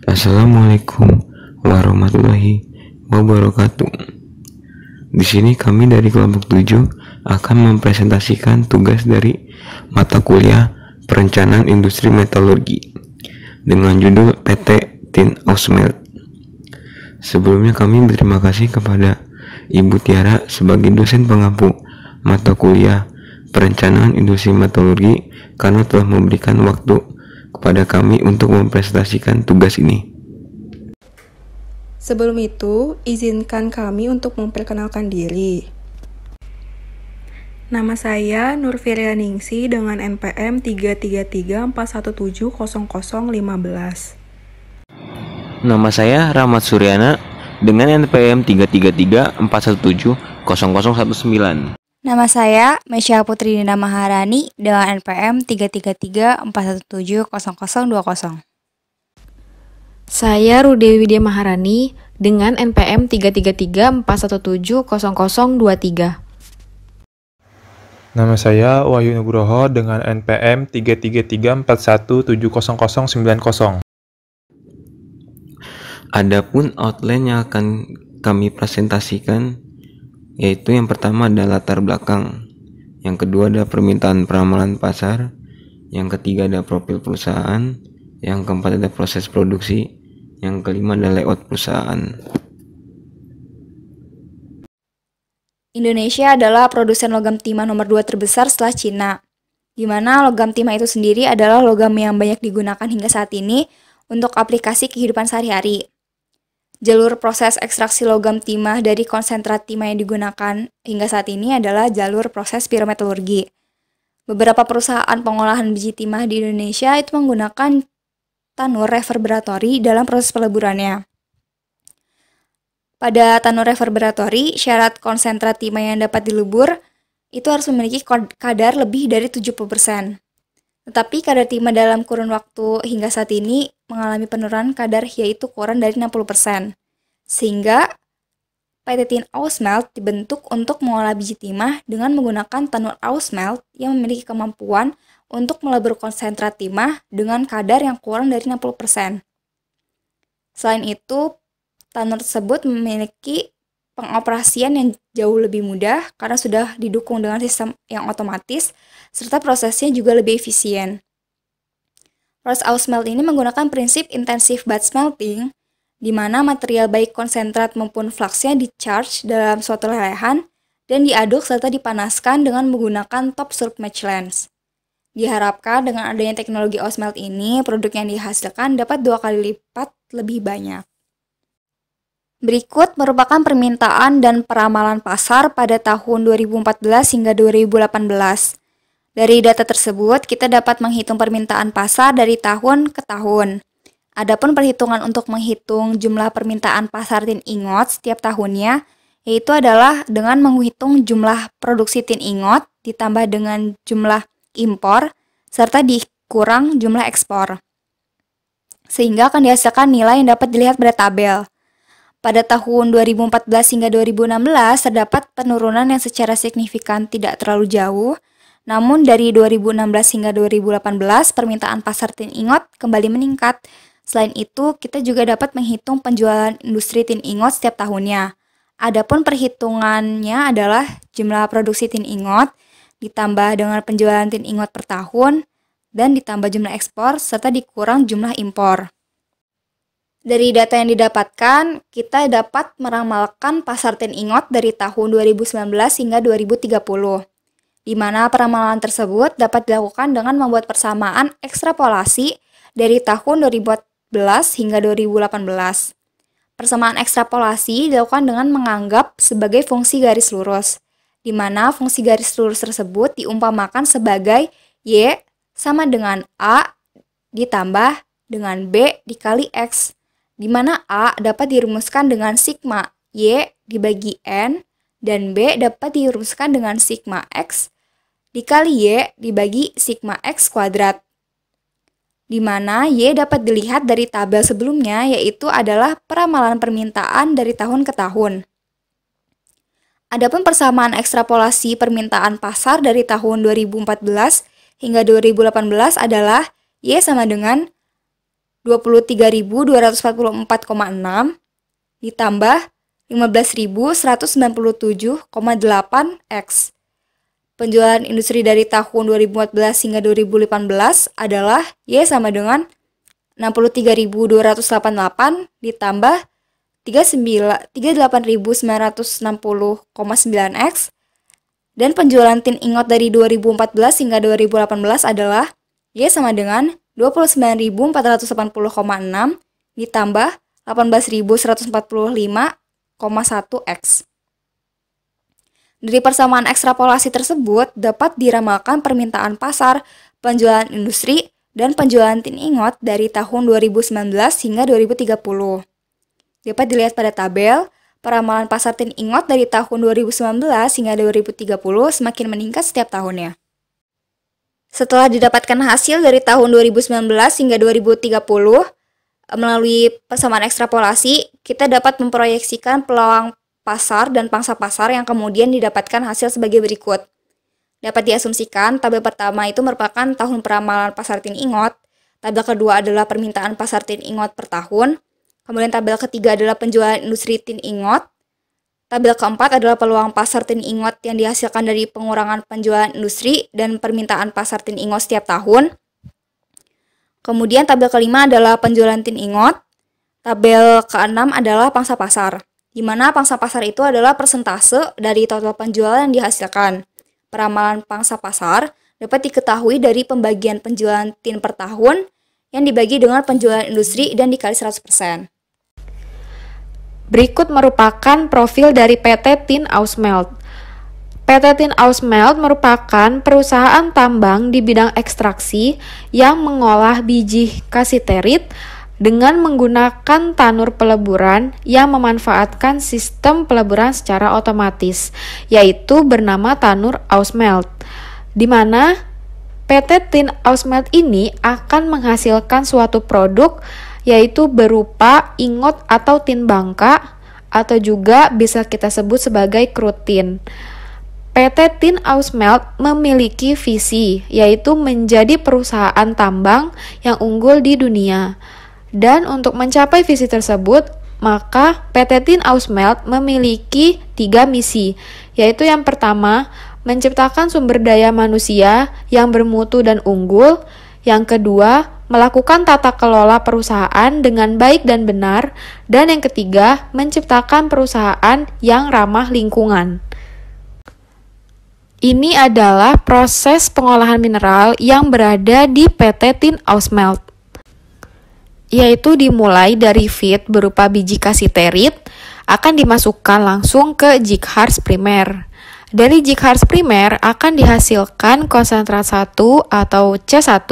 Assalamualaikum warahmatullahi wabarakatuh. Di sini kami dari kelompok 7 akan mempresentasikan tugas dari mata kuliah Perencanaan Industri Metalurgi dengan judul PT Tin Ausmelt. Sebelumnya kami berterima kasih kepada Ibu Tiara sebagai dosen pengampu mata kuliah Perencanaan Industri Metalurgi karena telah memberikan waktu kepada kami untuk mempresentasikan tugas ini. Sebelum itu, izinkan kami untuk memperkenalkan diri. Nama saya Nurfirianingsi dengan NPM 33341700015. Nama saya Rahmat Suryana dengan NPM 33341700019. Nama saya Mesya Putri Dinda Maharani dengan NPM 33341700020. Saya Rudewi Widya Maharani dengan NPM 33341700023. Nama saya Wahyu Nugroho dengan NPM 33341700090. Adapun outline yang akan kami presentasikan yaitu yang pertama adalah latar belakang, yang kedua ada permintaan peramalan pasar, yang ketiga ada profil perusahaan, yang keempat ada proses produksi, yang kelima ada layout perusahaan. Indonesia adalah produsen logam timah nomor 2 terbesar setelah Cina, di mana logam timah itu sendiri adalah logam yang banyak digunakan hingga saat ini untuk aplikasi kehidupan sehari-hari. Jalur proses ekstraksi logam timah dari konsentrat timah yang digunakan hingga saat ini adalah jalur proses pirometalurgi. Beberapa perusahaan pengolahan biji timah di Indonesia itu menggunakan tanur reverberatori dalam proses peleburannya. Pada tanur reverberatori, syarat konsentrat timah yang dapat dilebur itu harus memiliki kadar lebih dari 70%. Tetapi kadar timah dalam kurun waktu hingga saat ini mengalami penurunan kadar yaitu kurang dari 60%. Sehingga PT Tin Ausmelt dibentuk untuk mengolah biji timah dengan menggunakan tanur Ausmelt yang memiliki kemampuan untuk melebur konsentrat timah dengan kadar yang kurang dari 60%. Selain itu, tanur tersebut memiliki pengoperasian yang jauh lebih mudah karena sudah didukung dengan sistem yang otomatis serta prosesnya juga lebih efisien. Proses Ausmelt ini menggunakan prinsip intensive batch smelting, di mana material baik konsentrat maupun fluxnya di-charge dalam suatu lelehan dan diaduk serta dipanaskan dengan menggunakan top surf match lens. Diharapkan dengan adanya teknologi Ausmelt ini, produk yang dihasilkan dapat 2 kali lipat lebih banyak. Berikut merupakan permintaan dan peramalan pasar pada tahun 2014 hingga 2018. Dari data tersebut, kita dapat menghitung permintaan pasar dari tahun ke tahun. Adapun perhitungan untuk menghitung jumlah permintaan pasar tin ingot setiap tahunnya, yaitu adalah dengan menghitung jumlah produksi tin ingot ditambah dengan jumlah impor, serta dikurang jumlah ekspor. Sehingga akan dihasilkan nilai yang dapat dilihat pada tabel. Pada tahun 2014 hingga 2016 terdapat penurunan yang secara signifikan tidak terlalu jauh, namun dari 2016 hingga 2018 permintaan pasar tin ingot kembali meningkat. Selain itu, kita juga dapat menghitung penjualan industri tin ingot setiap tahunnya. Adapun perhitungannya adalah jumlah produksi tin ingot ditambah dengan penjualan tin ingot per tahun dan ditambah jumlah ekspor serta dikurang jumlah impor. Dari data yang didapatkan, kita dapat meramalkan pasar tin ingot dari tahun 2019 hingga 2030, di mana peramalan tersebut dapat dilakukan dengan membuat persamaan ekstrapolasi dari tahun 2014 hingga 2018. Persamaan ekstrapolasi dilakukan dengan menganggap sebagai fungsi garis lurus, di mana fungsi garis lurus tersebut diumpamakan sebagai Y sama dengan A ditambah dengan B dikali X, di mana A dapat dirumuskan dengan sigma Y dibagi N dan B dapat dirumuskan dengan sigma X dikali Y dibagi sigma X kuadrat, di mana Y dapat dilihat dari tabel sebelumnya yaitu adalah peramalan permintaan dari tahun ke tahun. Adapun persamaan ekstrapolasi permintaan pasar dari tahun 2014 hingga 2018 adalah Y sama dengan 23.244,6 ditambah 15.197,8 X. Penjualan industri dari tahun 2014 hingga 2018 adalah Y sama dengan 63.288 ditambah 38.960,9 X. Dan penjualan tin ingot dari 2014 hingga 2018 adalah Y sama dengan 29.480,6 ditambah 18.145,1 X. Dari persamaan ekstrapolasi tersebut dapat diramalkan permintaan pasar, penjualan industri, dan penjualan tin ingot dari tahun 2019 hingga 2030. Dapat dilihat pada tabel, peramalan pasar tin ingot dari tahun 2019 hingga 2030 semakin meningkat setiap tahunnya. Setelah didapatkan hasil dari tahun 2019 hingga 2030, melalui persamaan ekstrapolasi, kita dapat memproyeksikan peluang pasar dan pangsa pasar yang kemudian didapatkan hasil sebagai berikut. Dapat diasumsikan, tabel pertama itu merupakan tahun peramalan pasar tin ingot, tabel kedua adalah permintaan pasar tin ingot per tahun, kemudian tabel ketiga adalah penjualan industri tin ingot, tabel keempat adalah peluang pasar tin ingot yang dihasilkan dari pengurangan penjualan industri dan permintaan pasar tin ingot setiap tahun. Kemudian tabel kelima adalah penjualan tin ingot, tabel keenam adalah pangsa pasar, di mana pangsa pasar itu adalah persentase dari total penjualan yang dihasilkan. Peramalan pangsa pasar dapat diketahui dari pembagian penjualan tin per tahun yang dibagi dengan penjualan industri dan dikali 100%. Berikut merupakan profil dari PT Tin Ausmelt. PT Tin Ausmelt merupakan perusahaan tambang di bidang ekstraksi yang mengolah biji kasiterit dengan menggunakan tanur peleburan yang memanfaatkan sistem peleburan secara otomatis, yaitu bernama tanur Ausmelt, di mana PT Tin Ausmelt ini akan menghasilkan suatu produk yaitu berupa ingot atau tin bangka, atau juga bisa kita sebut sebagai crude tin. PT Tin Ausmelt memiliki visi, yaitu menjadi perusahaan tambang yang unggul di dunia. Dan untuk mencapai visi tersebut, maka PT Tin Ausmelt memiliki 3 misi, yaitu yang pertama, menciptakan sumber daya manusia yang bermutu dan unggul. Yang kedua, melakukan tata kelola perusahaan dengan baik dan benar. Dan yang ketiga, menciptakan perusahaan yang ramah lingkungan. Ini adalah proses pengolahan mineral yang berada di PT Tin Ausmelt, yaitu dimulai dari feed berupa biji kasiterit akan dimasukkan langsung ke jighars primer. Dari jighars primer akan dihasilkan konsentrat 1 atau C1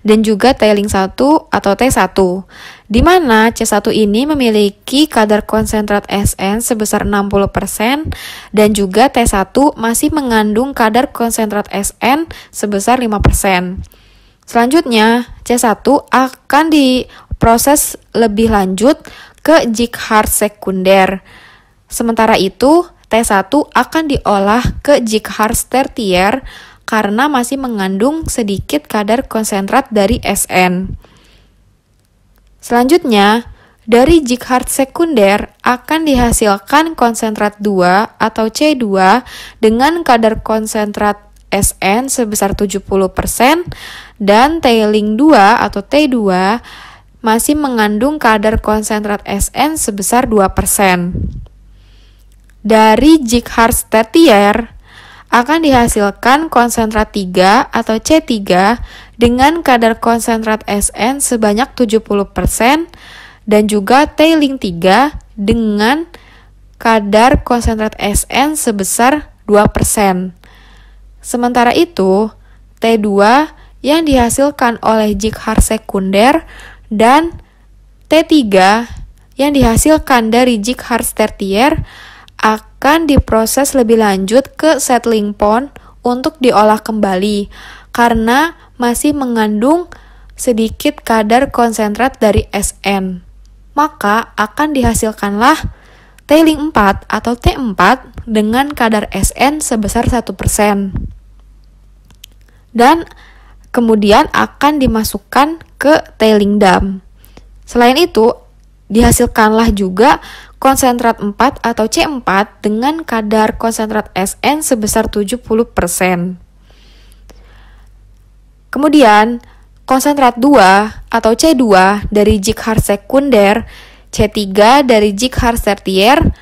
dan juga tailing 1 atau T1, di mana C1 ini memiliki kadar konsentrat Sn sebesar 60% dan juga T1 masih mengandung kadar konsentrat Sn sebesar 5%. Selanjutnya, C1 akan diproses lebih lanjut ke jighars sekunder. Sementara itu, T1 akan diolah ke jighars tertier karena masih mengandung sedikit kadar konsentrat dari Sn. Selanjutnya, dari jighars sekunder akan dihasilkan konsentrat 2 atau C2 dengan kadar konsentrat Sn sebesar 70% dan tailing 2 atau T2 masih mengandung kadar konsentrat Sn sebesar 2%. Dari jighars tertier akan dihasilkan konsentrat 3 atau C3 dengan kadar konsentrat Sn sebanyak 70% dan juga tailing 3 dengan kadar konsentrat Sn sebesar 2%. Sementara itu, T2 yang dihasilkan oleh jighars sekunder dan T3 yang dihasilkan dari jighars tertier akan diproses lebih lanjut ke settling pond untuk diolah kembali karena masih mengandung sedikit kadar konsentrat dari Sn. Maka akan dihasilkanlah tailing 4 atau T4 dengan kadar Sn sebesar 1%. Dan kemudian akan dimasukkan ke tailing dam. Selain itu, dihasilkanlah juga konsentrat 4 atau C4 dengan kadar konsentrat SN sebesar 70%. Kemudian, konsentrat 2 atau C2 dari Jig-Hard sekunder, C3 dari Jig-Hard tertier,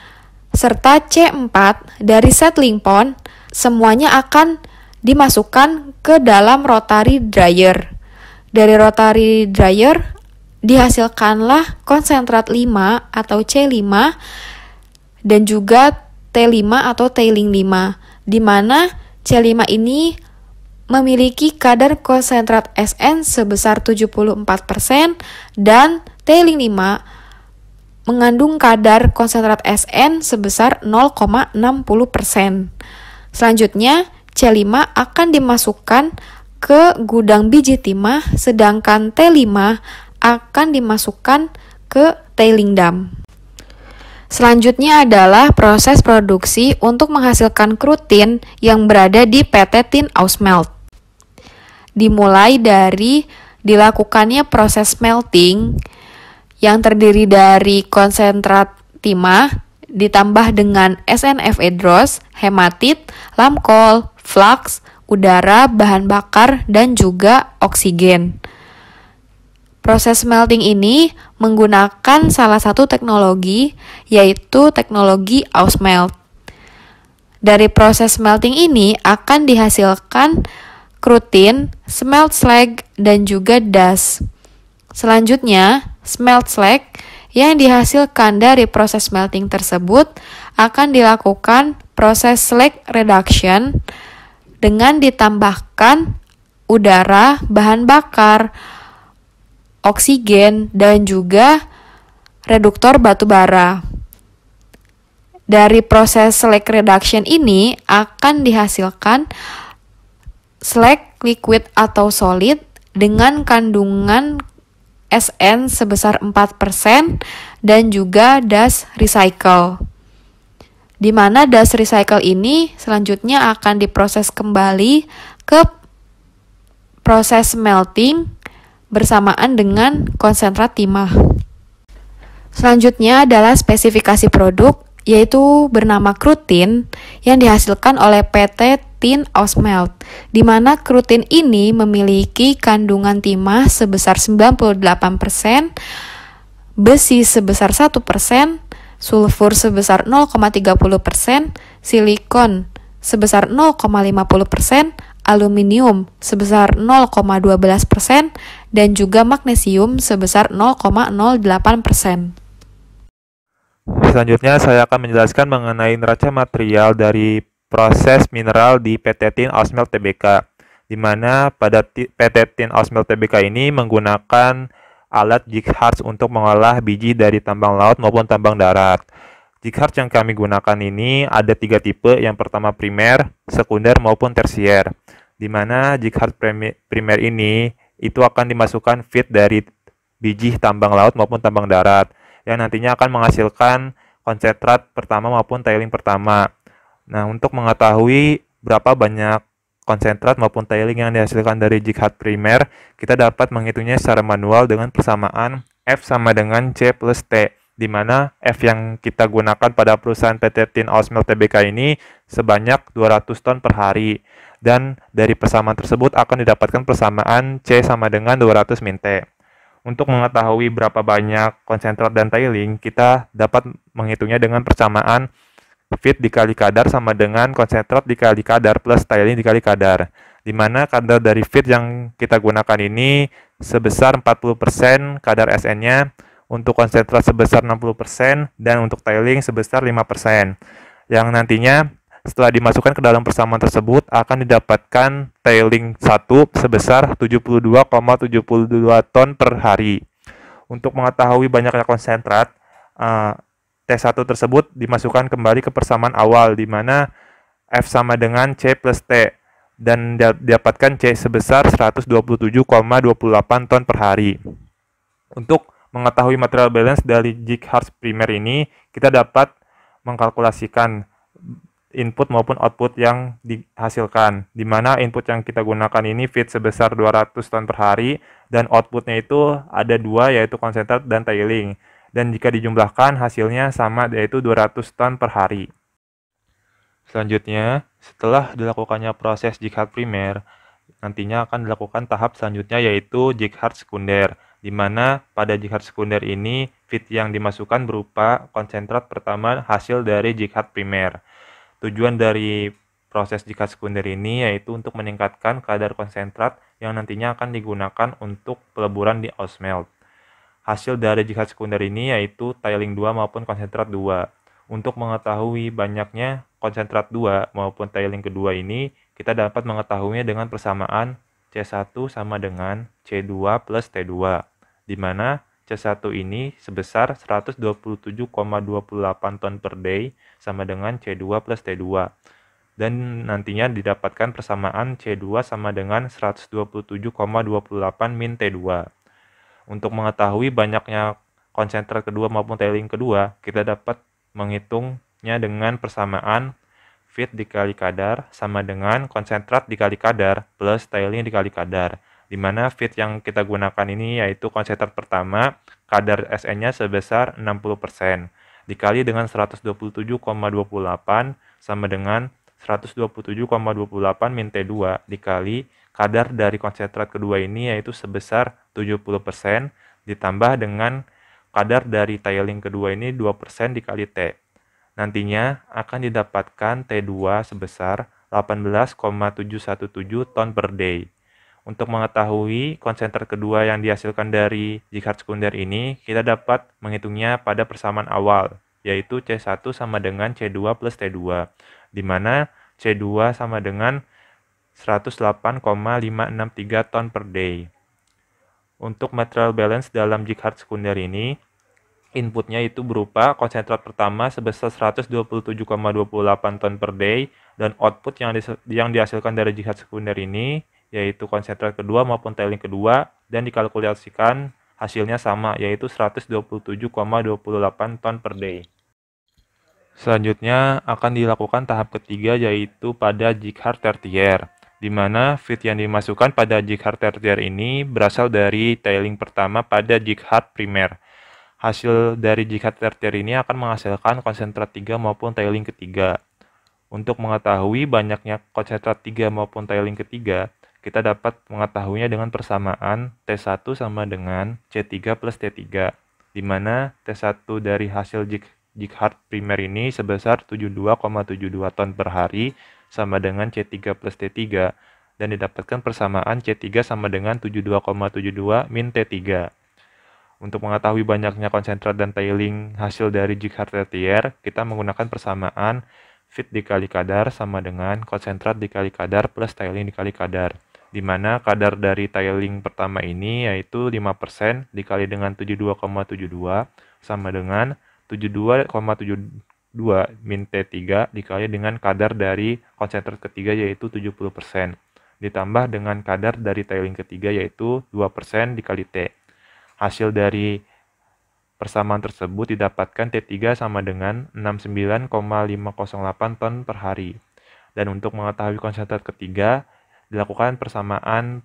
serta C4 dari settling pond, semuanya akan dimasukkan ke dalam rotary dryer. Dari rotary dryer, dihasilkanlah konsentrat 5 atau C5 dan juga T5 atau tailing 5, di mana C5 ini memiliki kadar konsentrat SN sebesar 74% dan tailing 5 mengandung kadar konsentrat SN sebesar 0,60%. Selanjutnya, C5 akan dimasukkan ke gudang biji timah, sedangkan T5 akan dimasukkan ke tailing dam. Selanjutnya adalah proses produksi untuk menghasilkan crude tin yang berada di PT Tin Ausmelt. Dimulai dari dilakukannya proses smelting yang terdiri dari konsentrat timah ditambah dengan SNF-edros, hematit, lamkol, flux, udara, bahan bakar, dan juga oksigen. Proses smelting ini menggunakan salah satu teknologi, yaitu teknologi Ausmelt. Dari proses smelting ini akan dihasilkan crude tin, smelt slag, dan juga dust. Selanjutnya, smelt slag yang dihasilkan dari proses smelting tersebut akan dilakukan proses slag reduction dengan ditambahkan udara, bahan bakar, oksigen, dan juga reduktor batu bara. Dari proses slag reduction ini akan dihasilkan slag liquid atau solid dengan kandungan SN sebesar 4% dan juga dust recycle. Di mana dust recycle ini selanjutnya akan diproses kembali ke proses smelting bersamaan dengan konsentrat timah. Selanjutnya adalah spesifikasi produk, yaitu bernama crude tin yang dihasilkan oleh PT Tin Ausmelt, di mana crude tin ini memiliki kandungan timah sebesar 98%, besi sebesar 1%, sulfur sebesar 0,30%, silikon sebesar 0,50%, aluminium sebesar 0,12%, dan juga magnesium sebesar 0,08%. Selanjutnya saya akan menjelaskan mengenai neraca material dari proses mineral di PT Tin Ausmelt Tbk, di mana pada PT Tin Ausmelt Tbk ini menggunakan alat Jig-Hard untuk mengolah biji dari tambang laut maupun tambang darat. Jig-Hard yang kami gunakan ini ada 3 tipe, yang pertama primer, sekunder, maupun tersier, di mana Jig-Hard primer ini itu akan dimasukkan feed dari biji tambang laut maupun tambang darat, yang nantinya akan menghasilkan konsentrat pertama maupun tailing pertama. Nah, untuk mengetahui berapa banyak konsentrat maupun tailing yang dihasilkan dari Jig-Hard primer, kita dapat menghitungnya secara manual dengan persamaan F sama dengan C plus T, di mana F yang kita gunakan pada perusahaan PT Tin Ausmelt Tbk ini sebanyak 200 ton per hari, dan dari persamaan tersebut akan didapatkan persamaan C sama dengan 200 min T. Untuk mengetahui berapa banyak konsentrat dan tailing, kita dapat menghitungnya dengan persamaan feed dikali kadar sama dengan konsentrat dikali kadar plus tailing dikali kadar, di mana kadar dari feed yang kita gunakan ini sebesar 40% kadar SN-nya, untuk konsentrat sebesar 60%, dan untuk tailing sebesar 5%, yang nantinya setelah dimasukkan ke dalam persamaan tersebut akan didapatkan tailing 1 sebesar 72,72 ton per hari. Untuk mengetahui banyaknya konsentrat, T1 tersebut dimasukkan kembali ke persamaan awal, di mana F sama dengan C plus T, dan didapatkan C sebesar 127,28 ton per hari. Untuk mengetahui material balance dari Jig-Hard primer ini, kita dapat mengkalkulasikan input maupun output yang dihasilkan, di mana input yang kita gunakan ini feed sebesar 200 ton per hari, dan outputnya itu ada dua, yaitu konsentrat dan tailing. Dan jika dijumlahkan hasilnya sama, yaitu 200 ton per hari. Selanjutnya, setelah dilakukannya proses jig-heart primer, nantinya akan dilakukan tahap selanjutnya, yaitu jig-heart sekunder, di mana pada jig-heart sekunder ini feed yang dimasukkan berupa konsentrat pertama hasil dari jig-heart primer. Tujuan dari proses jig-heart sekunder ini yaitu untuk meningkatkan kadar konsentrat yang nantinya akan digunakan untuk peleburan di ausmelt. Hasil dari jig-heart sekunder ini yaitu tailing 2 maupun konsentrat 2. Untuk mengetahui banyaknya konsentrat 2 maupun tailing kedua ini, kita dapat mengetahuinya dengan persamaan C1 sama dengan C2 plus T2, di mana C1 ini sebesar 127,28 ton per day sama dengan C2 plus T2. Dan nantinya didapatkan persamaan C2 sama dengan 127,28 min T2. Untuk mengetahui banyaknya konsentrat kedua maupun tailing kedua, kita dapat menghitungnya dengan persamaan feed dikali kadar sama dengan konsentrat dikali kadar plus tailing dikali kadar, di mana feed yang kita gunakan ini yaitu konsentrat pertama, kadar SN-nya sebesar 60%, dikali dengan 127,28 sama dengan 127,28 min T2 dikali kadar dari konsentrat kedua ini yaitu sebesar 70%, ditambah dengan kadar dari tailing kedua ini 2% dikali T. Nantinya akan didapatkan T2 sebesar 18,717 ton per day. Untuk mengetahui konsentrat kedua yang dihasilkan dari jig-heart sekunder ini, kita dapat menghitungnya pada persamaan awal, yaitu C1 sama dengan C2 plus T2, di mana C2 sama dengan 108,563 ton per day. Untuk material balance dalam jig-heart sekunder ini, inputnya itu berupa konsentrat pertama sebesar 127,28 ton per day, dan output yang dihasilkan dari jig-heart sekunder ini yaitu konsentrat kedua maupun tailing kedua, dan dikalkulasikan hasilnya sama, yaitu 127,28 ton per day. Selanjutnya akan dilakukan tahap ketiga, yaitu pada jig-heart tertier, di mana feed yang dimasukkan pada jig-heart tertier ini berasal dari tailing pertama pada jig-heart primer. Hasil dari jig-heart tertier ini akan menghasilkan konsentrat 3 maupun tailing ketiga. Untuk mengetahui banyaknya konsentrat 3 maupun tailing ketiga, kita dapat mengetahuinya dengan persamaan T1 sama dengan C3 plus T3, di mana T1 dari hasil jig-heart primer ini sebesar 72,72 ton per hari sama dengan C3 plus T3, dan didapatkan persamaan C3 sama dengan 72,72 min T3. Untuk mengetahui banyaknya konsentrat dan tailing hasil dari jig-heart tertier, kita menggunakan persamaan feed dikali kadar sama dengan konsentrat dikali kadar plus tailing dikali kadar, di mana kadar dari tailing pertama ini yaitu 5% dikali dengan 72,72 sama dengan 72,72 min T3 dikali dengan kadar dari konsentrat ketiga yaitu 70%, ditambah dengan kadar dari tailing ketiga yaitu 2% dikali T. Hasil dari persamaan tersebut didapatkan T3 sama dengan 69,508 ton per hari. Dan untuk mengetahui konsentrat ketiga, dilakukan persamaan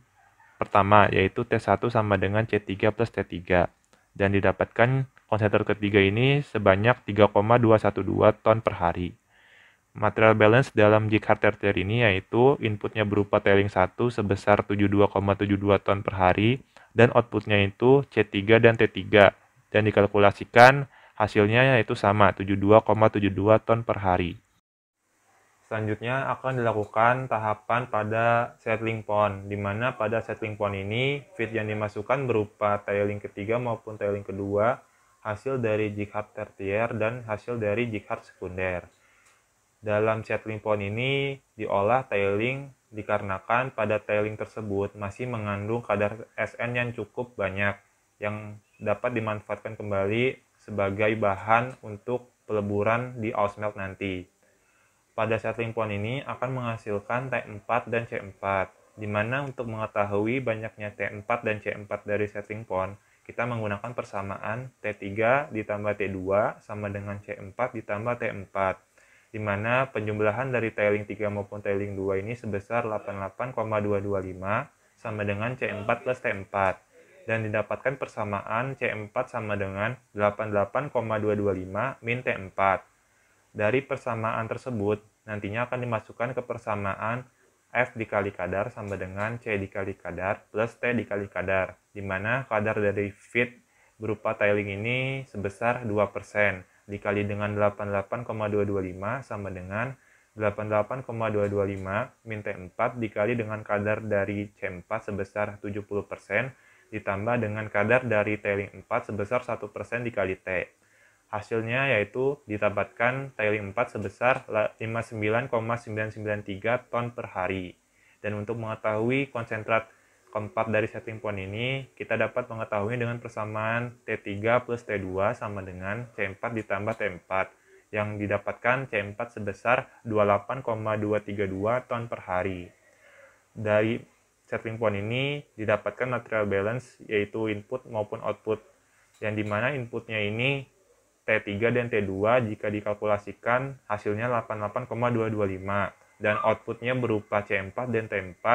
pertama yaitu T1 sama dengan C3 plus T3, dan didapatkan konsentrat ketiga ini sebanyak 3,212 ton per hari. Material balance dalam jig-heart tertier ini yaitu inputnya berupa tailing 1 sebesar 72,72 ton per hari, dan outputnya itu C3 dan T3, dan dikalkulasikan hasilnya yaitu sama 72,72 ton per hari. Selanjutnya akan dilakukan tahapan pada settling point, di mana pada settling point ini feed yang dimasukkan berupa tailing ketiga maupun tailing kedua, hasil dari jig-heart tertier dan hasil dari jig-heart sekunder. Dalam settling point ini diolah tailing dikarenakan pada tailing tersebut masih mengandung kadar SN yang cukup banyak yang dapat dimanfaatkan kembali sebagai bahan untuk peleburan di ausmelt nanti. Pada settling point ini akan menghasilkan T4 dan C4, di mana untuk mengetahui banyaknya T4 dan C4 dari settling point, kita menggunakan persamaan T3 ditambah T2 sama dengan C4 ditambah T4, di mana penjumlahan dari tiling 3 maupun tiling 2 ini sebesar 88,225 sama dengan C4 plus T4, dan didapatkan persamaan C4 sama dengan 88,225 min T4. Dari persamaan tersebut, nantinya akan dimasukkan ke persamaan F dikali kadar sama dengan C dikali kadar plus T dikali kadar, di mana kadar dari feed berupa tiling ini sebesar 2%, dikali dengan 88,225 sama dengan 88,225 min T4 dikali dengan kadar dari C4 sebesar 70%, ditambah dengan kadar dari tiling 4 sebesar 1% dikali T. Hasilnya yaitu didapatkan tiling 4 sebesar 59,993 ton per hari. Dan untuk mengetahui konsentrat keempat dari setting point ini, kita dapat mengetahui dengan persamaan T3 plus T2 sama dengan C4 ditambah T4, yang didapatkan C4 sebesar 28,232 ton per hari. Dari setting point ini didapatkan material balance, yaitu input maupun output, yang dimana inputnya ini T3 dan T2 jika dikalkulasikan hasilnya 88,225, dan outputnya berupa C4 dan T4,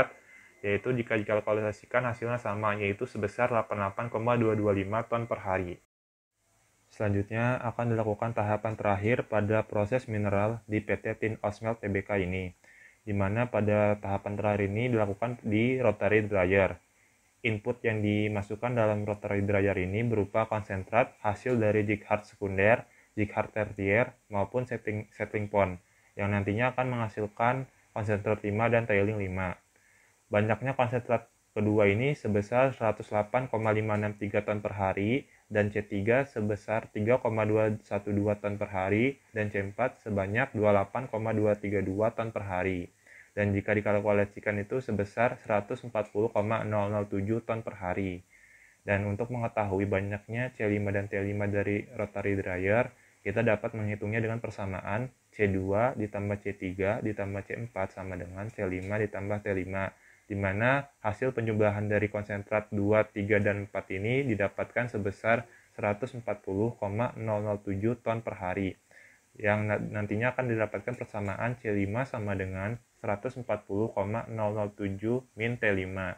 yaitu jika dikalkulasikan hasilnya sama, yaitu sebesar 88,225 ton per hari. Selanjutnya akan dilakukan tahapan terakhir pada proses mineral di PT Tin Ausmelt Tbk ini, di mana pada tahapan terakhir ini dilakukan di rotary dryer. Input yang dimasukkan dalam rotary dryer ini berupa konsentrat hasil dari jig heart sekunder, jig heart tertier, maupun setting point, yang nantinya akan menghasilkan konsentrat 5 dan tiling 5. Banyaknya konsentrat kedua ini sebesar 108,563 ton per hari, dan C3 sebesar 3,212 ton per hari, dan C4 sebanyak 28,232 ton per hari. Dan jika dikalkulasikan itu sebesar 140,007 ton per hari. Dan untuk mengetahui banyaknya C5 dan T5 dari rotary dryer, kita dapat menghitungnya dengan persamaan C2 ditambah C3 ditambah C4 sama dengan C5 ditambah T5, di mana hasil penjumlahan dari konsentrat 2, 3, dan 4 ini didapatkan sebesar 140,007 ton per hari, yang nantinya akan didapatkan persamaan C5 sama dengan 140,007 min T5.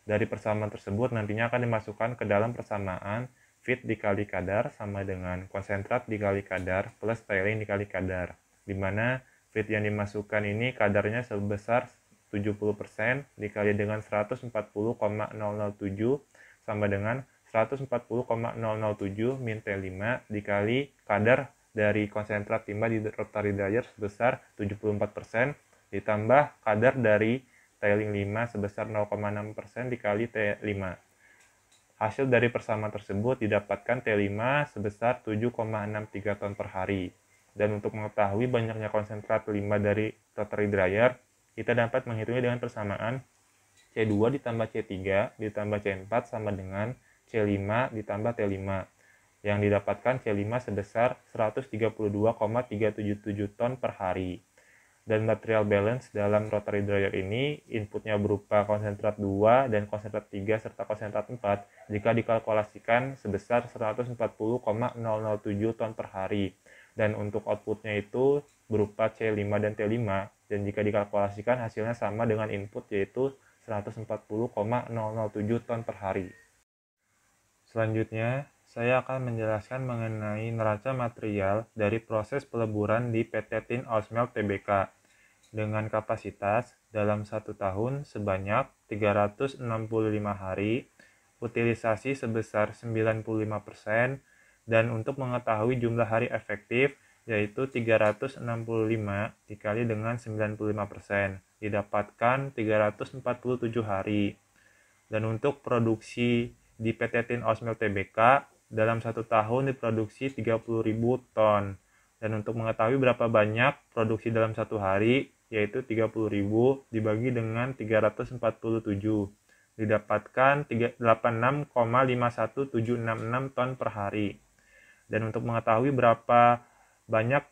Dari persamaan tersebut nantinya akan dimasukkan ke dalam persamaan feed dikali kadar sama dengan konsentrat dikali kadar plus tiling dikali kadar, di mana feed yang dimasukkan ini kadarnya sebesar 70% dikali dengan 140,007 sama dengan 140,007 min T5 dikali kadar dari konsentrat timah di rotary dryer sebesar 74%, ditambah kadar dari tiling 5 sebesar 0,6% dikali T5. Hasil dari persamaan tersebut didapatkan T5 sebesar 7,63 ton per hari. Dan untuk mengetahui banyaknya konsentrat 5 dari rotary dryer, kita dapat menghitungnya dengan persamaan C2 ditambah C3 ditambah C4 sama dengan C5 ditambah T5, yang didapatkan C5 sebesar 132,377 ton per hari. Dan material balance dalam rotary dryer ini inputnya berupa konsentrat 2 dan konsentrat 3 serta konsentrat 4 jika dikalkulasikan sebesar 140,007 ton per hari, dan untuk outputnya itu berupa C5 dan T5, dan jika dikalkulasikan hasilnya sama dengan input, yaitu 140,007 ton per hari. Selanjutnya, saya akan menjelaskan mengenai neraca material dari proses peleburan di PT Tin Ausmelt Tbk dengan kapasitas dalam 1 tahun sebanyak 365 hari, utilisasi sebesar 95%, dan untuk mengetahui jumlah hari efektif yaitu 365 dikali dengan 95%, didapatkan 347 hari. Dan untuk produksi di PT Tin Ausmelt Tbk dalam 1 tahun diproduksi 30.000 ton. Dan untuk mengetahui berapa banyak produksi dalam 1 hari, yaitu 30.000 dibagi dengan 347, didapatkan 86,51766 ton per hari. Dan untuk mengetahui berapa banyak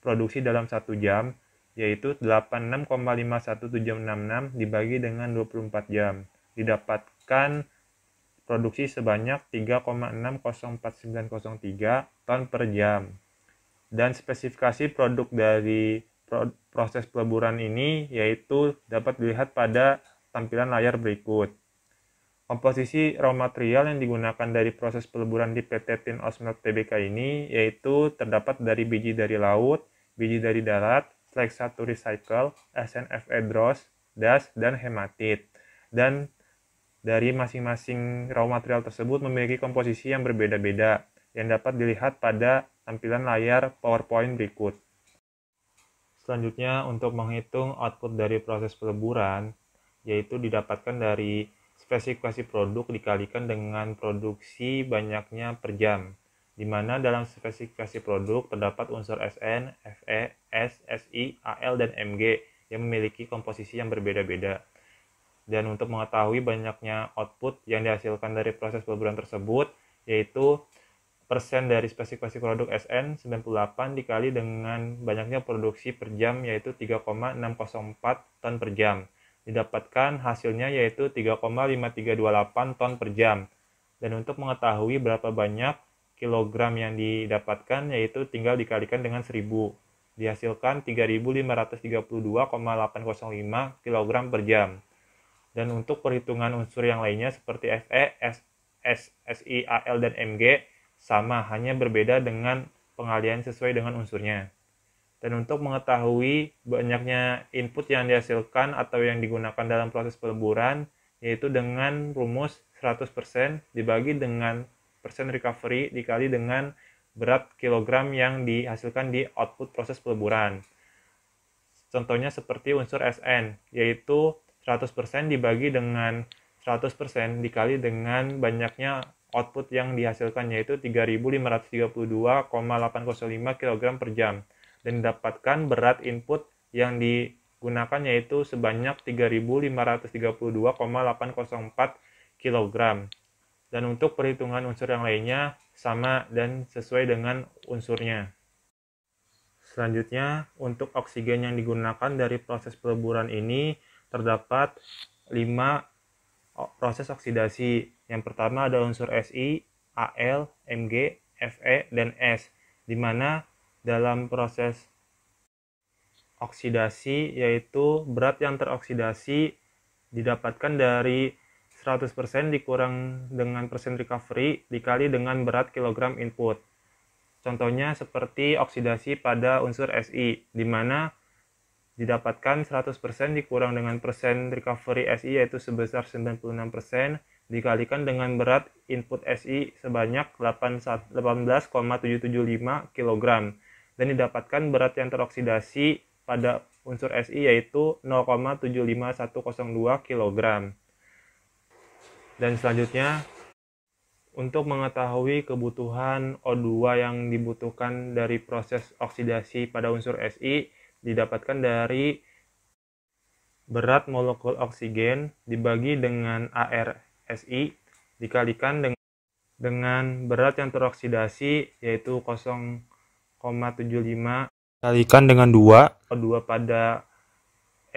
produksi dalam 1 jam, yaitu 86,51766 dibagi dengan 24 jam, didapatkan produksi sebanyak 3,604903 ton per jam. Dan spesifikasi produk dari proses peleburan ini yaitu dapat dilihat pada tampilan layar berikut. Komposisi raw material yang digunakan dari proses peleburan di PT Tin Osmelt Tbk ini yaitu terdapat dari biji dari laut, biji dari darat, slag 1 recycle, SNFE DROS, das, dan hematit. Dan dari masing-masing raw material tersebut memiliki komposisi yang berbeda-beda yang dapat dilihat pada tampilan layar PowerPoint berikut. Selanjutnya, untuk menghitung output dari proses peleburan, yaitu didapatkan dari spesifikasi produk dikalikan dengan produksi banyaknya per jam, di mana dalam spesifikasi produk terdapat unsur Sn, Fe, S, Si, Al, dan Mg yang memiliki komposisi yang berbeda-beda. Dan untuk mengetahui banyaknya output yang dihasilkan dari proses peleburan tersebut, yaitu persen dari spesifikasi produk Sn 98 dikali dengan banyaknya produksi per jam yaitu 3,604 ton per jam. Didapatkan hasilnya yaitu 3,5328 ton per jam. Dan untuk mengetahui berapa banyak kilogram yang didapatkan yaitu tinggal dikalikan dengan 1000. Dihasilkan 3.532,805 kg per jam. Dan untuk perhitungan unsur yang lainnya seperti Fe, S, Si, Al, dan Mg sama, hanya berbeda dengan pengalian sesuai dengan unsurnya. Dan untuk mengetahui banyaknya input yang dihasilkan atau yang digunakan dalam proses peleburan, yaitu dengan rumus 100% dibagi dengan persen recovery dikali dengan berat kilogram yang dihasilkan di output proses peleburan. Contohnya seperti unsur Sn, yaitu 100% dibagi dengan 100% dikali dengan banyaknya output yang dihasilkan yaitu 3.532,805 kg per jam dan didapatkan berat input yang digunakan yaitu sebanyak 3.532,804 kg. Dan untuk perhitungan unsur yang lainnya sama dan sesuai dengan unsurnya. Selanjutnya, untuk oksigen yang digunakan dari proses peleburan ini terdapat 5 proses oksidasi. Yang pertama ada unsur Si, Al, Mg, Fe, dan S, di mana dalam proses oksidasi yaitu berat yang teroksidasi didapatkan dari 100% dikurang dengan persen recovery dikali dengan berat kilogram input. Contohnya seperti oksidasi pada unsur Si, di mana didapatkan 100% dikurang dengan persen recovery Si yaitu sebesar 96% dikalikan dengan berat input Si sebanyak 18,775 kg dan didapatkan berat yang teroksidasi pada unsur Si yaitu 0,75102 kg. Dan selanjutnya, untuk mengetahui kebutuhan O2 yang dibutuhkan dari proses oksidasi pada unsur Si didapatkan dari berat molekul oksigen dibagi dengan AR Si dikalikan dengan berat yang teroksidasi yaitu 0,75 dikalikan dengan 2 O2 pada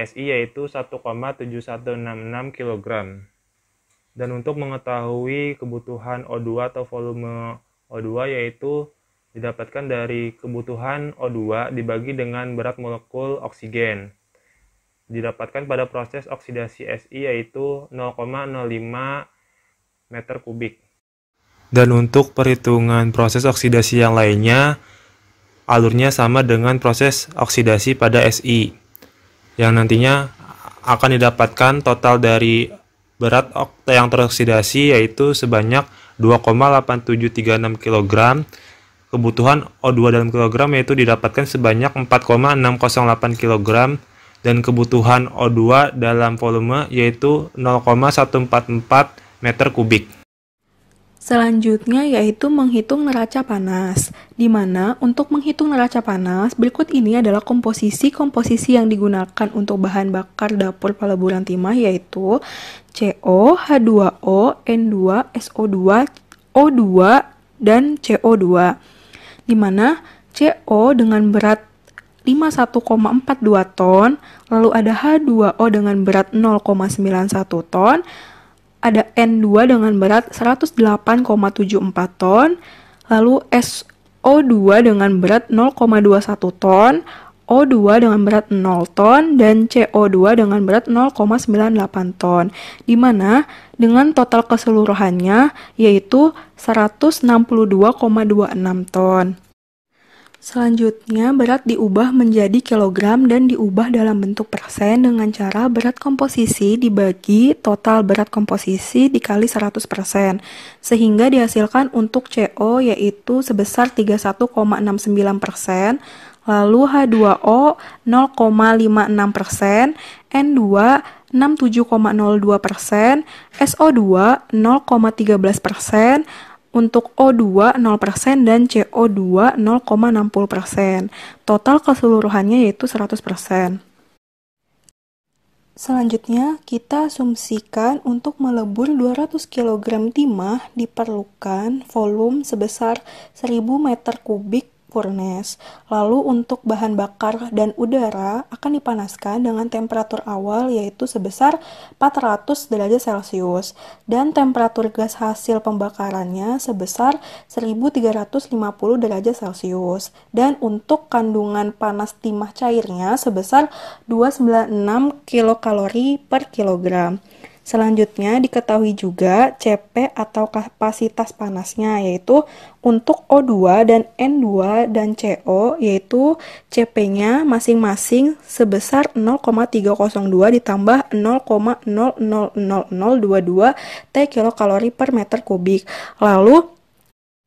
Si yaitu 1,7166 kg. Dan untuk mengetahui kebutuhan O2 atau volume O2 yaitu didapatkan dari kebutuhan O2 dibagi dengan berat molekul oksigen. Didapatkan pada proses oksidasi Si yaitu 0,05 meter kubik. Dan untuk perhitungan proses oksidasi yang lainnya, alurnya sama dengan proses oksidasi pada Si, yang nantinya akan didapatkan total dari berat yang teroksidasi yaitu sebanyak 2,8736 kg. Kebutuhan O2 dalam kilogram yaitu didapatkan sebanyak 4,608 kg dan kebutuhan O2 dalam volume yaitu 0,144 meter kubik. Selanjutnya yaitu menghitung neraca panas, di mana untuk menghitung neraca panas, berikut ini adalah komposisi-komposisi yang digunakan untuk bahan bakar dapur peleburan timah yaitu CO, H2O, N2, SO2, O2, dan CO2. Di mana CO dengan berat 51,42 ton, lalu ada H2O dengan berat 0,91 ton, ada N2 dengan berat 108,74 ton, lalu O2 dengan berat 0,21 ton, O2 dengan berat 0 ton, dan CO2 dengan berat 0,98 ton, di mana dengan total keseluruhannya yaitu 162,26 ton. Selanjutnya, berat diubah menjadi kilogram dan diubah dalam bentuk persen dengan cara berat komposisi dibagi total berat komposisi dikali 100%, sehingga dihasilkan untuk CO yaitu sebesar 31,69%, lalu H2O 0,56%, N2 67,02%, SO2 0,13%, untuk O2 0% dan CO2 0,60%. Total keseluruhannya yaitu 100%. Selanjutnya, kita asumsikan untuk melebur 200 kg timah diperlukan volume sebesar 1000 meter kubik furnace. Lalu untuk bahan bakar dan udara akan dipanaskan dengan temperatur awal yaitu sebesar 400 derajat Celcius dan temperatur gas hasil pembakarannya sebesar 1350 derajat Celcius, dan untuk kandungan panas timah cairnya sebesar 296 kilokalori per kilogram. Selanjutnya diketahui juga CP atau kapasitas panasnya, yaitu untuk O2 dan N2 dan CO, yaitu CP-nya masing-masing sebesar 0,302 ditambah 0,000022 T kilokalori per meter kubik. Lalu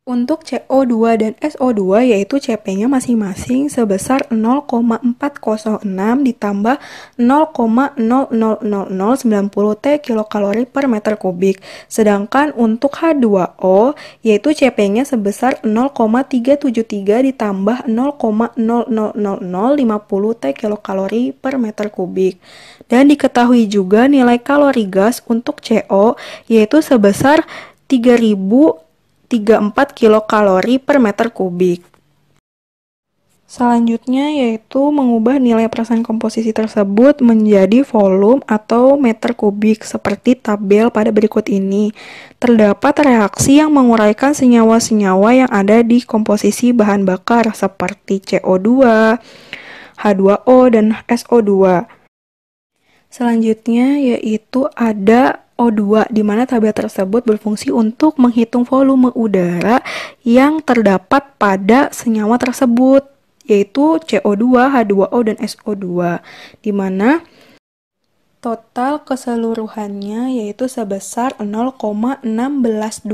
untuk CO2 dan SO2 yaitu CP-nya masing-masing sebesar 0,406 ditambah 0,000090 T kilokalori per meter kubik. Sedangkan untuk H2O yaitu CP-nya sebesar 0,373 ditambah 0,000050 T kilokalori per meter kubik. Dan diketahui juga nilai kalori gas untuk CO yaitu sebesar 3034 kilokalori per meter kubik. Selanjutnya yaitu mengubah nilai persen komposisi tersebut menjadi volume atau meter kubik seperti tabel pada berikut ini. Terdapat reaksi yang menguraikan senyawa-senyawa yang ada di komposisi bahan bakar seperti CO2, H2O, dan SO2. Selanjutnya yaitu ada O2, di mana tabel tersebut berfungsi untuk menghitung volume udara yang terdapat pada senyawa tersebut, yaitu CO2, H2O, dan SO2, di mana total keseluruhannya yaitu sebesar 0,16255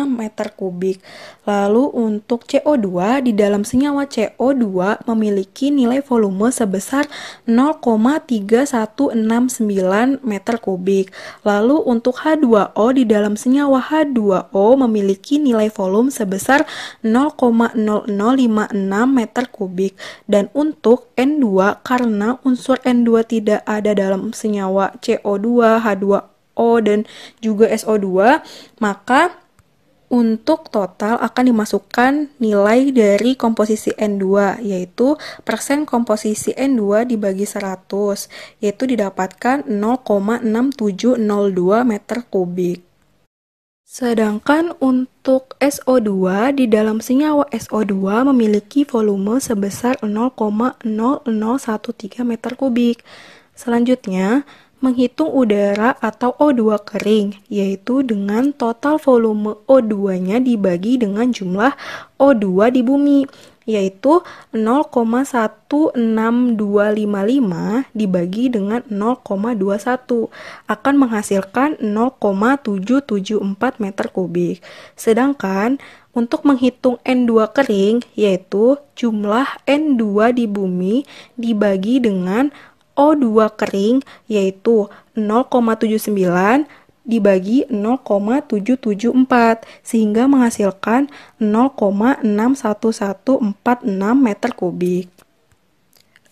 meter kubik. Lalu untuk CO2, di dalam senyawa CO2 memiliki nilai volume sebesar 0,3169 meter kubik. Lalu untuk H2O, di dalam senyawa H2O memiliki nilai volume sebesar 0,0056 meter kubik. Dan untuk N2, karena unsur N2 tidak ada dalam senyawa CO2, H2O, dan juga SO2, maka untuk total akan dimasukkan nilai dari komposisi N2, yaitu persen komposisi N2 dibagi 100, yaitu didapatkan 0,6702 meter kubik. Sedangkan untuk SO2, di dalam senyawa SO2 memiliki volume sebesar 0,0013 meter kubik. Selanjutnya, menghitung udara atau O2 kering, yaitu dengan total volume O2-nya dibagi dengan jumlah O2 di bumi, yaitu 0,16255 dibagi dengan 0,21 akan menghasilkan 0,774 meter kubik. Sedangkan untuk menghitung N2 kering, yaitu jumlah N2 di bumi dibagi dengan O2 kering, yaitu 0,79 dibagi 0,774, sehingga menghasilkan 0,61146 meter kubik.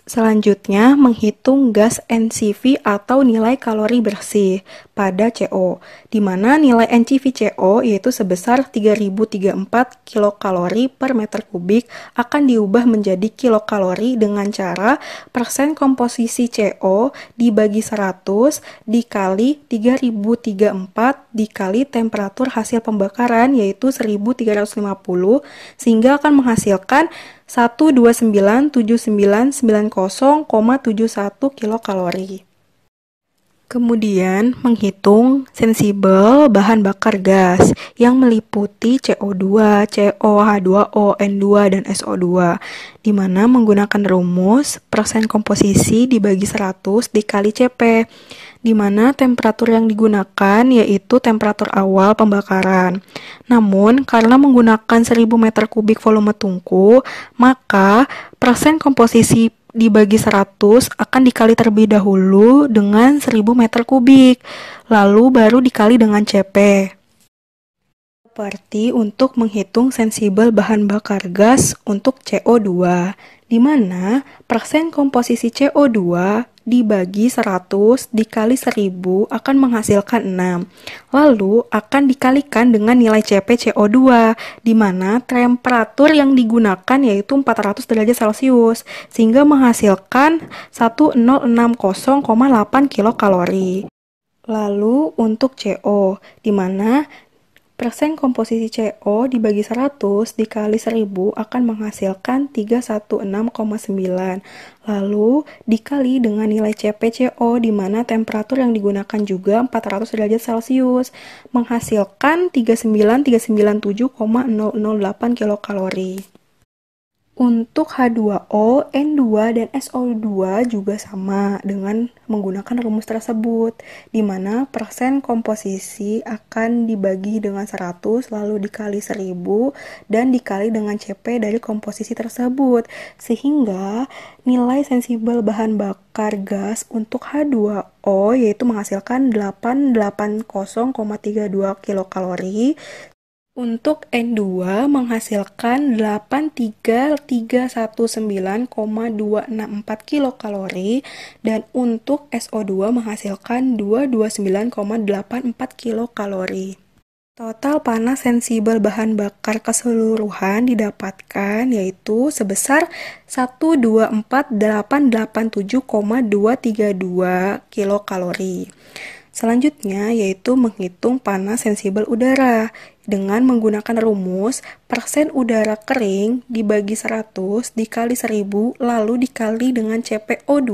Selanjutnya, menghitung gas NCV atau nilai kalori bersih. pada CO, di mana nilai NCV-CO yaitu sebesar 3034 kilokalori per meter kubik akan diubah menjadi kilokalori dengan cara persen komposisi CO dibagi 100 dikali 3034 dikali temperatur hasil pembakaran yaitu 1350 sehingga akan menghasilkan 1297990,71 kilokalori. Kemudian menghitung sensibel bahan bakar gas yang meliputi CO2, COH2O, N2, dan SO2, di mana menggunakan rumus persen komposisi dibagi 100 dikali CP, di mana temperatur yang digunakan yaitu temperatur awal pembakaran. Namun, karena menggunakan 1000 meter kubik volume tungku, maka persen komposisi dibagi 100 akan dikali terlebih dahulu dengan 1000 meter kubik, lalu baru dikali dengan CP. Seperti untuk menghitung sensibel bahan bakar gas untuk CO2, di mana persen komposisi CO2 dibagi 100 dikali 1000 akan menghasilkan 6. Lalu akan dikalikan dengan nilai CP CO2, di mana temperatur yang digunakan yaitu 400 derajat Celcius, sehingga menghasilkan 1060,8 kilokalori. Lalu untuk CO, di mana persen komposisi CO dibagi 100 dikali 1000 akan menghasilkan 316,9. Lalu dikali dengan nilai CP/CO di mana temperatur yang digunakan juga 400 derajat Celcius, menghasilkan 39397,008 kilokalori. Untuk H2O, N2, dan SO2 juga sama dengan menggunakan rumus tersebut, di mana persen komposisi akan dibagi dengan 100, lalu dikali 1000, dan dikali dengan CP dari komposisi tersebut, sehingga nilai sensibel bahan bakar gas untuk H2O yaitu menghasilkan 880,32 kilokalori, untuk N2 menghasilkan 83319,264 kilokalori, dan untuk SO2 menghasilkan 229,84 kilokalori. Total panas sensibel bahan bakar keseluruhan didapatkan yaitu sebesar 124.887,232 kilokalori. Selanjutnya yaitu menghitung panas sensibel udara dengan menggunakan rumus persen udara kering dibagi 100 dikali 1000 lalu dikali dengan CPO2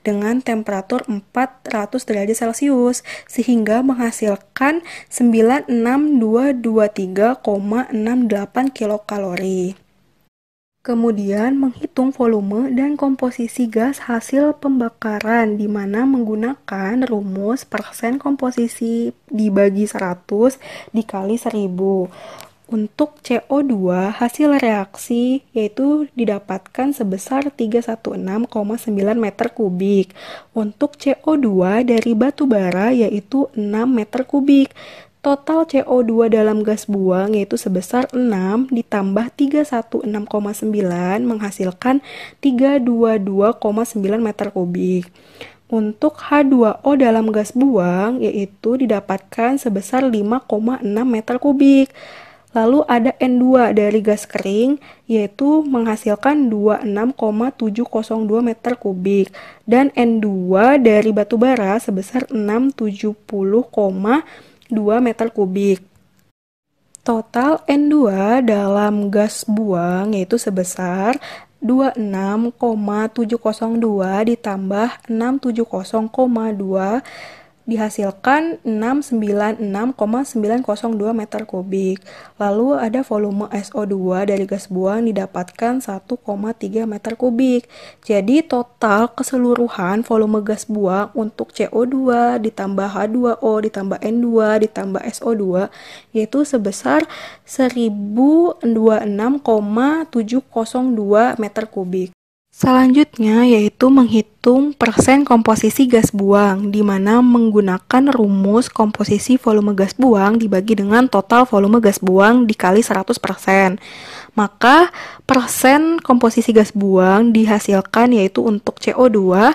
dengan temperatur 400 derajat Celcius sehingga menghasilkan 96223,68 kilokalori. Kemudian menghitung volume dan komposisi gas hasil pembakaran di mana menggunakan rumus persen komposisi dibagi 100 dikali 1000. Untuk CO2 hasil reaksi yaitu didapatkan sebesar 316,9 meter kubik. Untuk CO2 dari batu bara yaitu 6 meter kubik. Total CO2 dalam gas buang yaitu sebesar 6 ditambah 316,9 menghasilkan 322,9 meter kubik. Untuk H2O dalam gas buang yaitu didapatkan sebesar 5,6 meter kubik. Lalu ada N2 dari gas kering yaitu menghasilkan 26,702 meter kubik. Dan N2 dari batu bara sebesar 670,2 meter kubik. Total N2 dalam gas buang yaitu sebesar 26,702 ditambah 670,2 dihasilkan 696,902 meter kubik. Lalu ada volume SO2 dari gas buang didapatkan 1,3 meter kubik. Jadi total keseluruhan volume gas buang untuk CO2 ditambah H2O ditambah N2 ditambah SO2 yaitu sebesar 1026,702 meter kubik. Selanjutnya yaitu menghitung persen komposisi gas buang di mana menggunakan rumus komposisi volume gas buang dibagi dengan total volume gas buang dikali 100%. Maka persen komposisi gas buang dihasilkan yaitu untuk CO2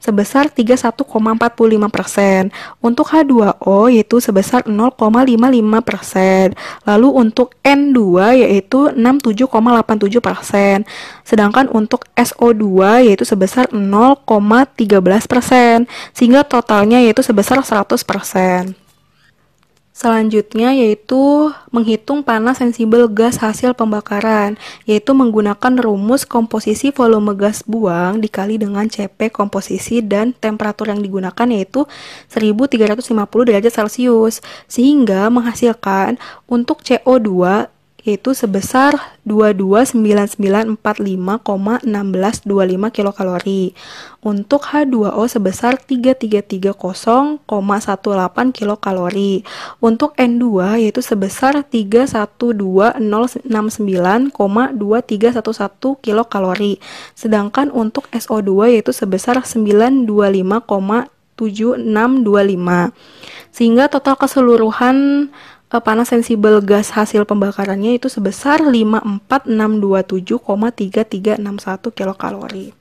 sebesar 31,45%. Untuk H2O yaitu sebesar 0,55%. Lalu untuk N2 yaitu 67,87%. Sedangkan untuk SO2 yaitu sebesar 0,13%. Sehingga totalnya yaitu sebesar 100%. Selanjutnya yaitu menghitung panas sensibel gas hasil pembakaran, yaitu menggunakan rumus komposisi volume gas buang dikali dengan CP komposisi dan temperatur yang digunakan yaitu 1350 derajat Celcius, sehingga menghasilkan untuk CO2 yaitu sebesar 229945,1625 kilokalori. Untuk H2O sebesar 3330,18 kilokalori. Untuk N2 yaitu sebesar 312069,2311 kilokalori. Sedangkan untuk SO2 yaitu sebesar 925,7625. Sehingga total keseluruhan panas sensibel gas hasil pembakarannya itu sebesar 54627,3361 kilokalori.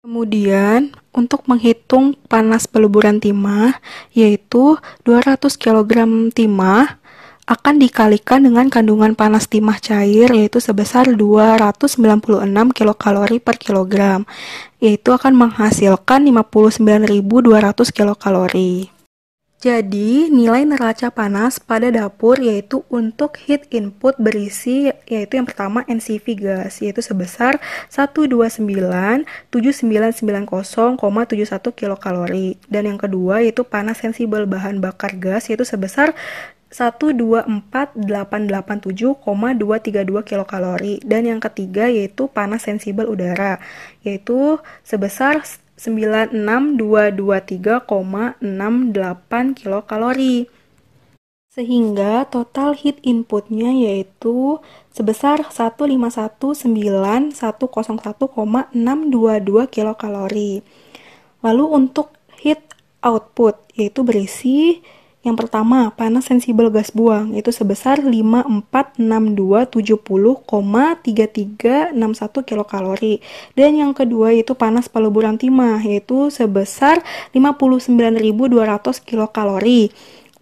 Kemudian untuk menghitung panas peleburan timah yaitu 200 kg timah akan dikalikan dengan kandungan panas timah cair yaitu sebesar 296 kilokalori per kilogram, yaitu akan menghasilkan 59.200 kilokalori. Jadi, nilai neraca panas pada dapur yaitu untuk heat input berisi yaitu yang pertama NCV gas yaitu sebesar 1297990,71 kilokalori dan yang kedua yaitu panas sensibel bahan bakar gas yaitu sebesar 124.887,232 kilokalori dan yang ketiga yaitu panas sensibel udara yaitu sebesar 96223,68 kilokalori. Sehingga total heat inputnya yaitu sebesar 1519101,622 kilokalori. Lalu untuk heat output yaitu berisi yang pertama, panas sensibel gas buang itu sebesar 546270,3361 kilokalori. Dan yang kedua yaitu panas peleburan timah yaitu sebesar 59.200 kilokalori.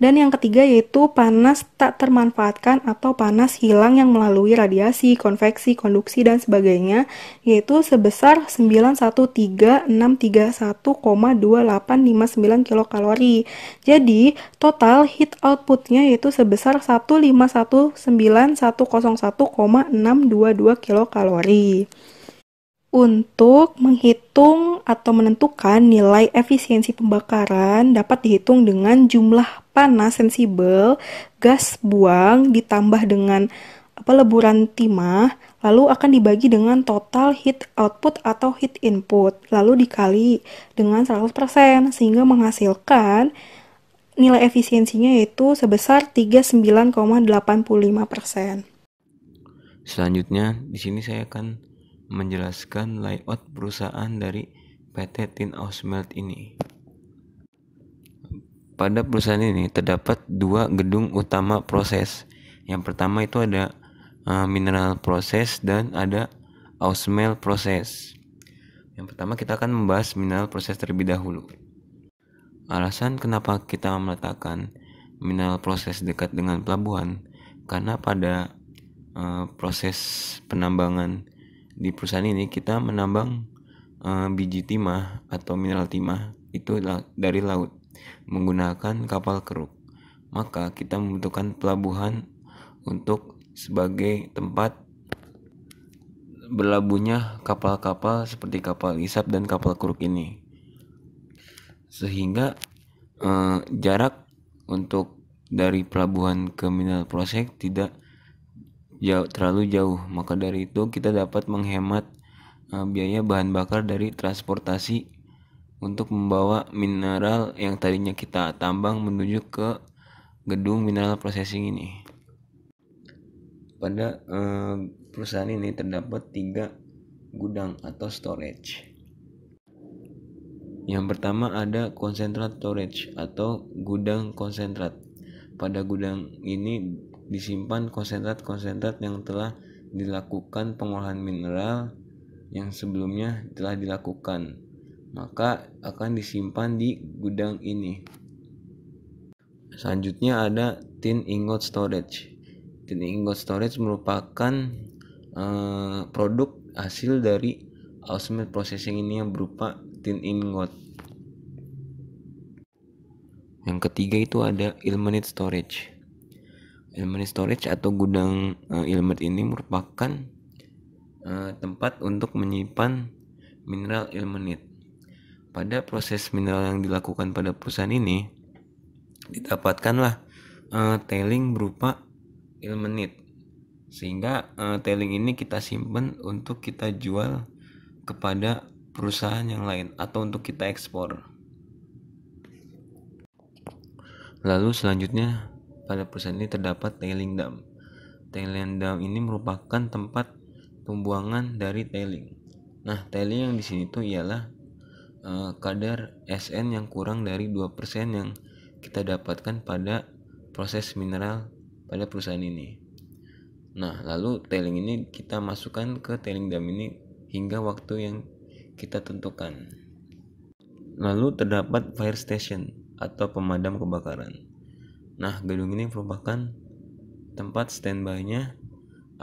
Dan yang ketiga yaitu panas tak termanfaatkan atau panas hilang yang melalui radiasi, konveksi, konduksi, dan sebagainya yaitu sebesar 913.631,2859 kilokalori. Jadi total heat outputnya yaitu sebesar 1519101,622 kilokalori. Untuk menghitung atau menentukan nilai efisiensi pembakaran dapat dihitung dengan jumlah panas sensibel gas buang ditambah dengan peleburan timah, lalu akan dibagi dengan total heat output atau heat input, lalu dikali dengan 100% sehingga menghasilkan nilai efisiensinya yaitu sebesar 39,85%. Selanjutnya di sini saya akan menjelaskan layout perusahaan dari PT Tin Ausmelt ini. Pada perusahaan ini terdapat dua gedung utama proses. Yang pertama itu ada mineral proses dan ada Ausmelt proses. Yang pertama kita akan membahas mineral proses terlebih dahulu. Alasan kenapa kita meletakkan mineral proses dekat dengan pelabuhan karena pada proses penambangan di perusahaan ini kita menambang biji timah atau mineral timah itu dari laut menggunakan kapal keruk. Maka kita membutuhkan pelabuhan untuk sebagai tempat berlabuhnya kapal-kapal seperti kapal isap dan kapal keruk ini. Sehingga jarak untuk dari pelabuhan ke mineral proses tidak terlalu jauh, maka dari itu kita dapat menghemat biaya bahan bakar dari transportasi untuk membawa mineral yang tadinya kita tambang menuju ke gedung mineral processing ini. Pada perusahaan ini terdapat 3 gudang atau storage. Yang pertama ada konsentrat storage atau gudang konsentrat. Pada gudang ini disimpan konsentrat-konsentrat yang telah dilakukan pengolahan mineral yang sebelumnya telah dilakukan. maka akan disimpan di gudang ini. Selanjutnya ada tin ingot storage. Tin ingot storage merupakan produk hasil dari osmotic processing ini yang berupa tin ingot. Yang ketiga itu ada ilmenite storage. Ilmenite storage atau gudang ilmenite ini merupakan tempat untuk menyimpan mineral ilmenite. Pada proses mineral yang dilakukan pada perusahaan ini, didapatkanlah tailing berupa ilmenite, sehingga tailing ini kita simpan untuk kita jual kepada perusahaan yang lain atau untuk kita ekspor. Lalu selanjutnya pada perusahaan ini terdapat tailing dam. Tailing dam ini merupakan tempat pembuangan dari tailing. Nah, tailing yang di sini tuh ialah kadar SN yang kurang dari 2% yang kita dapatkan pada proses mineral pada perusahaan ini. Nah, lalu tailing ini kita masukkan ke tailing dam ini hingga waktu yang kita tentukan. Lalu terdapat fire station atau pemadam kebakaran. Nah, gedung ini merupakan tempat standby-nya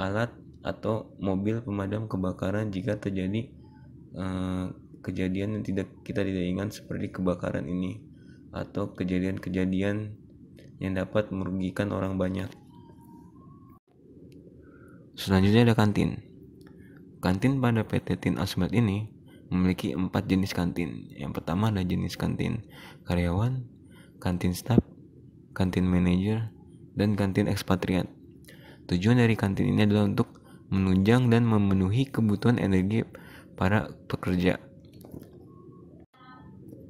alat atau mobil pemadam kebakaran jika terjadi kejadian yang kita tidak ingat seperti kebakaran ini atau kejadian-kejadian yang dapat merugikan orang banyak. Selanjutnya ada kantin. Kantin pada PT Tin Ausmelt ini memiliki 4 jenis kantin. Yang pertama ada jenis kantin karyawan, kantin staff, kantin manajer, dan kantin ekspatriat. Tujuan dari kantin ini adalah untuk menunjang dan memenuhi kebutuhan energi para pekerja.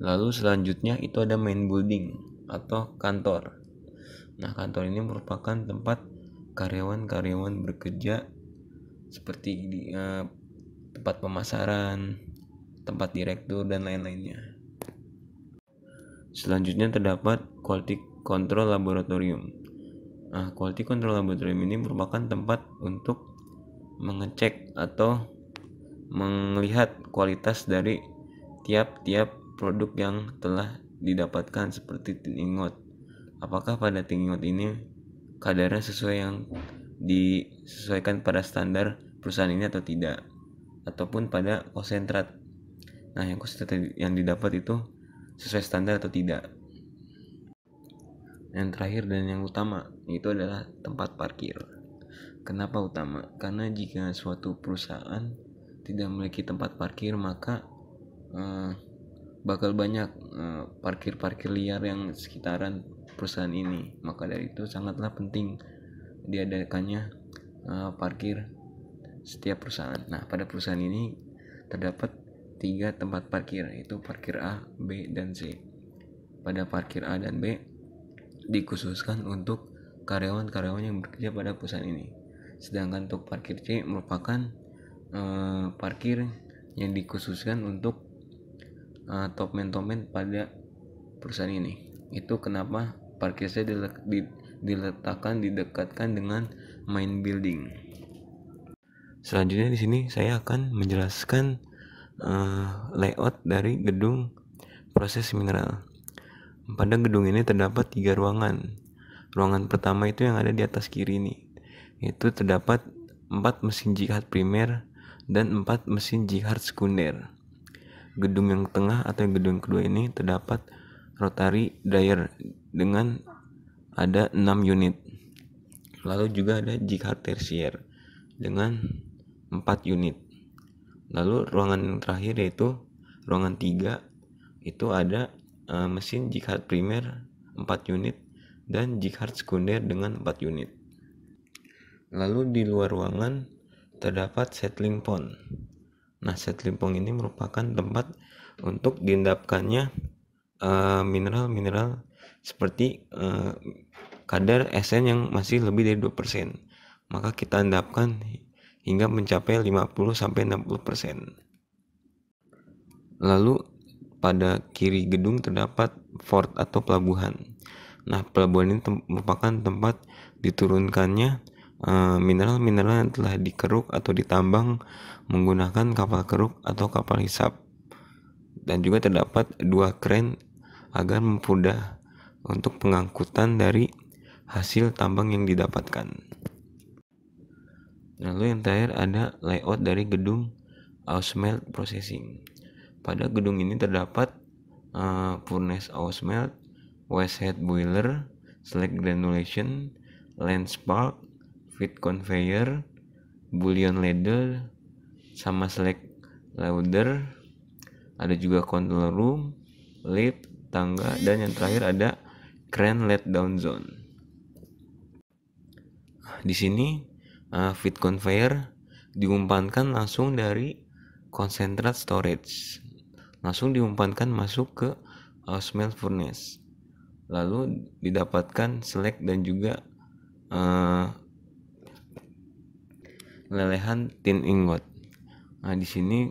Lalu selanjutnya itu ada main building atau kantor. Nah, kantor ini merupakan tempat karyawan-karyawan bekerja seperti di tempat pemasaran, tempat direktur, dan lain-lainnya. Selanjutnya terdapat quality control laboratorium. Nah, quality control laboratorium ini merupakan tempat untuk mengecek atau melihat kualitas dari tiap-tiap produk yang telah didapatkan seperti tin ingot. Apakah pada tin ingot ini kadarnya sesuai yang disesuaikan pada standar perusahaan ini atau tidak, ataupun pada konsentrat. Nah, yang konsentrat yang didapat itu sesuai standar atau tidak. Yang terakhir dan yang utama itu adalah tempat parkir. Kenapa utama? Karena jika suatu perusahaan tidak memiliki tempat parkir, maka bakal banyak parkir-parkir liar yang sekitaran perusahaan ini. Maka dari itu sangatlah penting diadakannya parkir setiap perusahaan. Nah, pada perusahaan ini terdapat 3 tempat parkir, yaitu parkir A, B, dan C. Pada parkir A dan B dikhususkan untuk karyawan-karyawan yang bekerja pada perusahaan ini. Sedangkan untuk parkir C merupakan parkir yang dikhususkan untuk top man pada perusahaan ini. Itu kenapa parkir C didekatkan dengan main building. Selanjutnya di sini saya akan menjelaskan layout dari gedung proses mineral. Pada gedung ini terdapat 3 ruangan. Ruangan pertama itu yang ada di atas kiri ini. Itu terdapat 4 mesin jihad primer dan 4 mesin jihad sekunder. Gedung yang tengah atau gedung kedua ini terdapat rotary dryer dengan ada 6 unit. Lalu juga ada jihad tersier dengan 4 unit. Lalu ruangan yang terakhir yaitu ruangan 3 itu ada mesin jihad primer 4 unit dan jihad sekunder dengan 4 unit. Lalu di luar ruangan terdapat settling pond. Nah, settling pond ini merupakan tempat untuk diendapkannya mineral-mineral seperti kadar SN yang masih lebih dari 2%. Maka kita endapkan hingga mencapai 50-60%. Lalu pada kiri gedung terdapat port atau pelabuhan. Nah, pelabuhan ini merupakan tempat diturunkannya mineral-mineral yang telah dikeruk atau ditambang menggunakan kapal keruk atau kapal hisap. dan juga terdapat 2 kren agar mempermudah untuk pengangkutan dari hasil tambang yang didapatkan. Lalu yang terakhir ada layout dari gedung Ausmelt Processing. Pada gedung ini terdapat furnace Ausmelt, waste head boiler, slag granulation, land spark, feed conveyor, bullion ladle, sama slag loader. Ada juga control room, lift, tangga, dan yang terakhir ada crane let down zone. Di sini feed conveyor diumpankan langsung dari concentrat storage, langsung diumpankan masuk ke Ausmelt furnace, lalu didapatkan slag dan juga lelehan tin ingot. Nah, di sini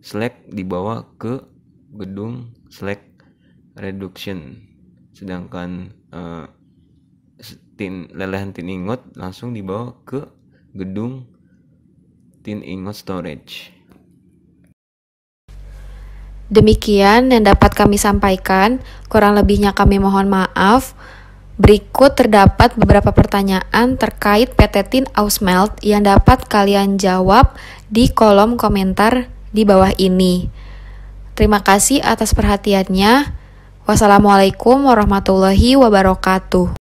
slag dibawa ke gedung slag reduction, sedangkan lelehan tin ingot langsung dibawa ke gedung tin ingot storage. Demikian yang dapat kami sampaikan, kurang lebihnya kami mohon maaf. Berikut terdapat beberapa pertanyaan terkait PT Tin Ausmelt yang dapat kalian jawab di kolom komentar di bawah ini. Terima kasih atas perhatiannya. Wassalamualaikum warahmatullahi wabarakatuh.